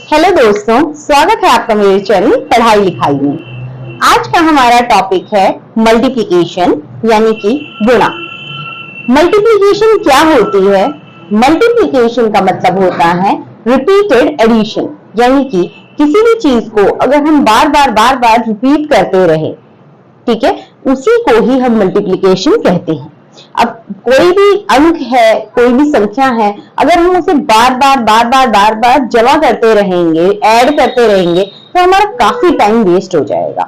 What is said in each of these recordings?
Hello दोस्तों, स्वागत है आपका मेरे चैनल पढ़ाई लिखाई में। आज का हमारा टॉपिक है मल्टीप्लिकेशन यानी कि गुणा। मल्टीप्लिकेशन क्या होती है? मल्टीप्लिकेशन का मतलब होता है रिपीटेड एडिशन, यानी कि किसी भी चीज को अगर हम बार बार रिपीट करते रहे, ठीक है, उसी को ही हम मल्टीप्लिकेशन कहते हैं। अब कोई भी अंक है, कोई भी संख्या है, अगर हम उसे बार बार जमा करते रहेंगे, ऐड करते रहेंगे, तो हमारा काफी टाइम वेस्ट हो जाएगा।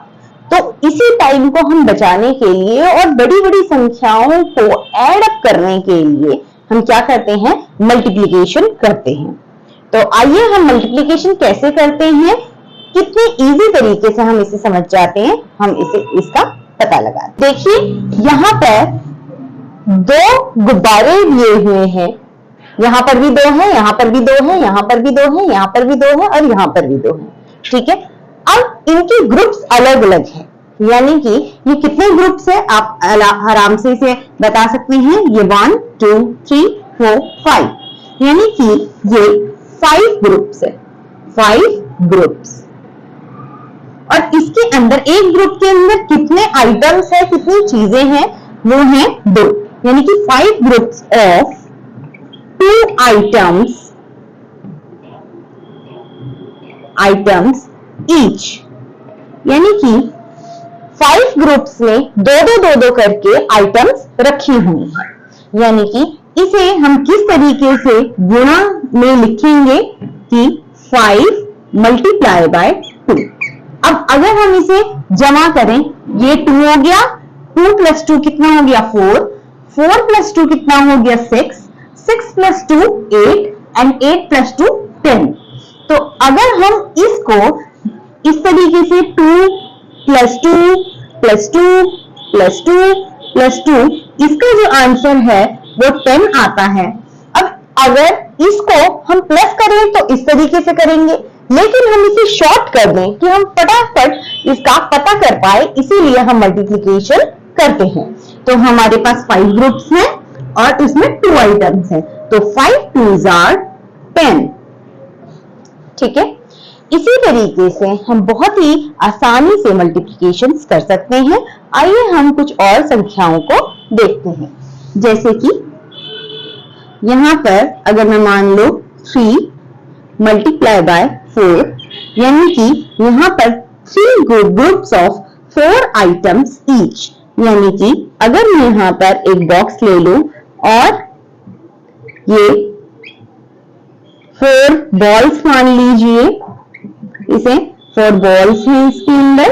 तो इसी टाइम को हम बचाने के लिए और बड़ी बड़ी संख्याओं को ऐड अप करने के लिए हम क्या करते हैं? मल्टीप्लिकेशन करते हैं। तो आइए हम मल्टीप्लिकेशन कैसे करते हैं, कितने इजी तरीके से हम इसे समझ जाते हैं, हम इसका पता लगा। देखिए, यहाँ पर दो गुब्बारे दिए हुए हैं, यहां पर भी दो है, यहां पर भी दो है, यहां पर भी दो है, यहां पर भी दो है और यहां पर भी दो है, ठीक है। अब इनके ग्रुप्स अलग अलग हैं, यानी कि ये कितने ग्रुप्स है आप आराम से इसे बता सकते हैं। ये 1 2 3 4 5, यानी कि ये 5 ग्रुप्स है, 5 ग्रुप्स। और इसके अंदर एक ग्रुप के अंदर कितने आइटम्स है, कितनी चीजें हैं, वो है 2, यानी कि 5 ग्रुप्स ऑफ 2 आइटम्स ईच, यानी कि 5 ग्रुप्स में दो करके आइटम्स रखी हुई हैं। यानी कि इसे हम किस तरीके से गुणा में लिखेंगे कि 5 मल्टीप्लाई बाय 2। अब अगर हम इसे जमा करें, ये 2 हो गया, 2 + 2 कितना हो गया? 4, 4 + 2 कितना हो गया? 6, 6 + 2 8 एंड 8 + 2 10। तो अगर हम इसको इस तरीके से 2 + 2 + 2 + 2 + 2, इसका जो आंसर है वो 10 आता है। अब अगर इसको हम प्लस करें तो इस तरीके से करेंगे, लेकिन हम इसे शॉर्ट कर दें कि हम फटाफट इसका पता कर पाए, इसीलिए हम मल्टीप्लिकेशन करते हैं। तो हमारे पास 5 ग्रुप्स हैं और इसमें 2 आइटम्स हैं, तो 5 2s are 10, ठीक है। इसी तरीके से हम बहुत ही आसानी से मल्टीप्लिकेशन कर सकते हैं। आइए हम कुछ और संख्याओं को देखते हैं, जैसे कि यहां पर अगर मैं मान लो 3 मल्टीप्लाई बाय 4, यानी कि यहां पर 3 ग्रुप्स ऑफ 4 आइटम्स ईच, यानी कि अगर मैं यहां पर एक बॉक्स ले लूं और ये 4 बॉल्स मान लीजिए, इसे 4 बॉल्स हैं इसके अंदर,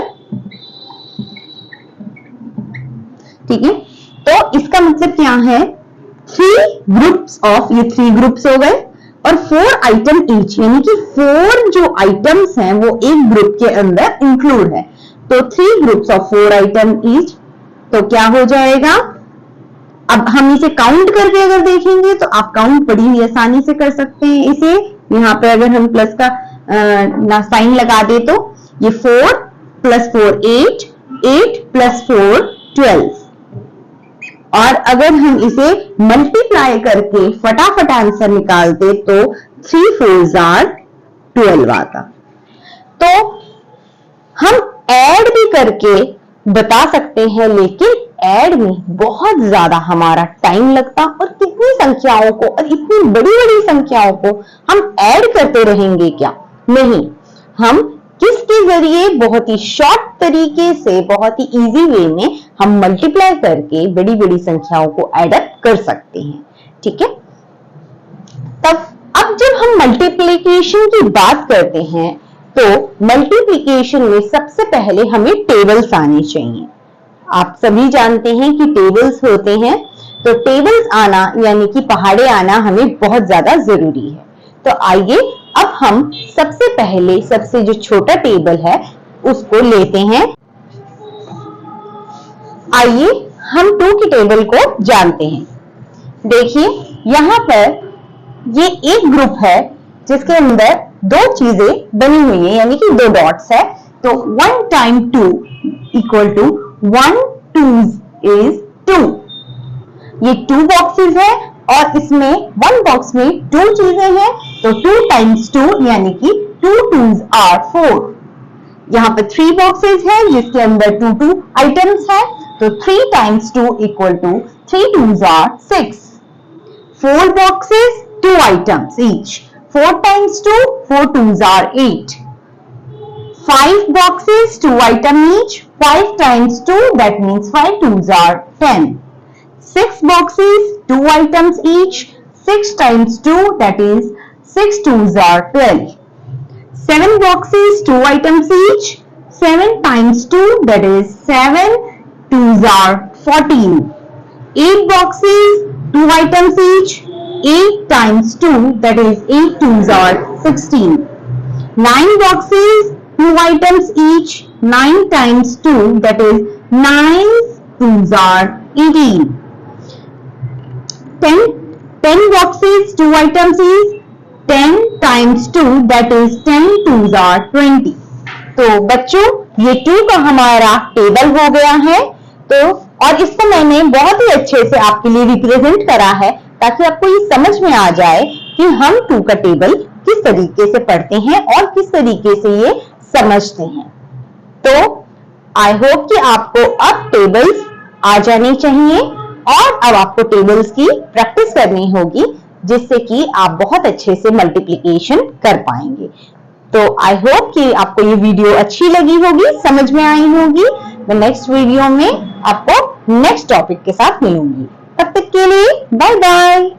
ठीक है। तो इसका मतलब क्या है? 3 ग्रुप्स ऑफ, ये 3 ग्रुप्स हो गए और 4 आइटम ईच, यानी कि 4 जो आइटम्स हैं वो एक ग्रुप के अंदर इंक्लूड है। तो 3 ग्रुप्स ऑफ 4 आइटम ईच, तो क्या हो जाएगा? अब हम इसे काउंट करके अगर देखेंगे तो आप काउंट बड़ी ही आसानी से कर सकते हैं इसे। यहाँ पे अगर हम प्लस का साइन लगा दे तो ये 4 + 4 8, 8 + 4 12, और अगर हम इसे मल्टीप्लाई करके फटाफट आंसर निकालते तो 3 4s are 12 आता। तो हम ऐड भी करके बता सकते हैं, लेकिन ऐड में बहुत ज्यादा हमारा टाइम लगता, और कितनी संख्याओं को और इतनी बड़ी बड़ी संख्याओं को हम ऐड करते रहेंगे क्या? नहीं, हम किसके जरिए बहुत ही शॉर्ट तरीके से, बहुत ही इजी वे में हम मल्टीप्लाई करके बड़ी बड़ी संख्याओं को ऐड अप कर सकते हैं, ठीक है। तब अब जब हम मल्टीप्लिकेशन की बात करते हैं तो मल्टीप्लिकेशन में सबसे पहले हमें टेबल्स आने चाहिए। आप सभी जानते हैं कि टेबल्स होते हैं, तो टेबल्स आना यानी कि पहाड़े आना हमें बहुत ज्यादा जरूरी है। तो आइए अब हम सबसे पहले सबसे जो छोटा टेबल है उसको लेते हैं। आइए हम 2 के टेबल को जानते हैं। देखिए, यहाँ पर ये एक ग्रुप है जिसके अंदर 2 चीजें बनी हुई है, यानी कि 2 डॉट्स है। तो 1 × 2 = 1 2s is 2। ये 2 बॉक्सेस है और इसमें 1 बॉक्स में 2 चीजें हैं, तो 2 × 2 यानी कि 2 2s are 4। यहाँ पर 3 बॉक्सेस है जिसके अंदर 2 2 आइटम्स है, तो 3 times 2 equal to 3 2s are 6। 4 boxes, 2 items each, 4 times 2, 4 2s are 8। 5 boxes, 2 items each, 5 times 2, that means 5 2s are 10। 6 boxes, 2 items each, 6 times 2, that is 6 2s are 12। 7 boxes, 2 items each, 7 times 2, that is 7 2s are 14। 8 boxes, 2 items each, 8 times 2, that is 8 2s are 16। 9 boxes, 2 items each, 9 times 2, that is 9 2s are 18। 10 boxes, 2 items each, 10 times 2, that is 10 2s are 20। तो बच्चों ये 2 का हमारा table हो गया है, तो और इसको मैंने बहुत ही अच्छे से आपके लिए रिप्रेजेंट करा है ताकि आपको ये समझ में आ जाए कि हम 2 का टेबल किस तरीके से पढ़ते हैं और किस तरीके से ये समझते हैं। तो आई होप कि आपको अब टेबल्स आ जाने चाहिए और अब आपको टेबल्स की प्रैक्टिस करनी होगी जिससे कि आप बहुत अच्छे से मल्टीप्लिकेशन कर पाएंगे। तो आई होप कि आपको ये वीडियो अच्छी लगी होगी, समझ में आई होगी। मैं नेक्स्ट वीडियो में आपको नेक्स्ट टॉपिक के साथ मिलूंगी। तब तक के लिए बाय बाय।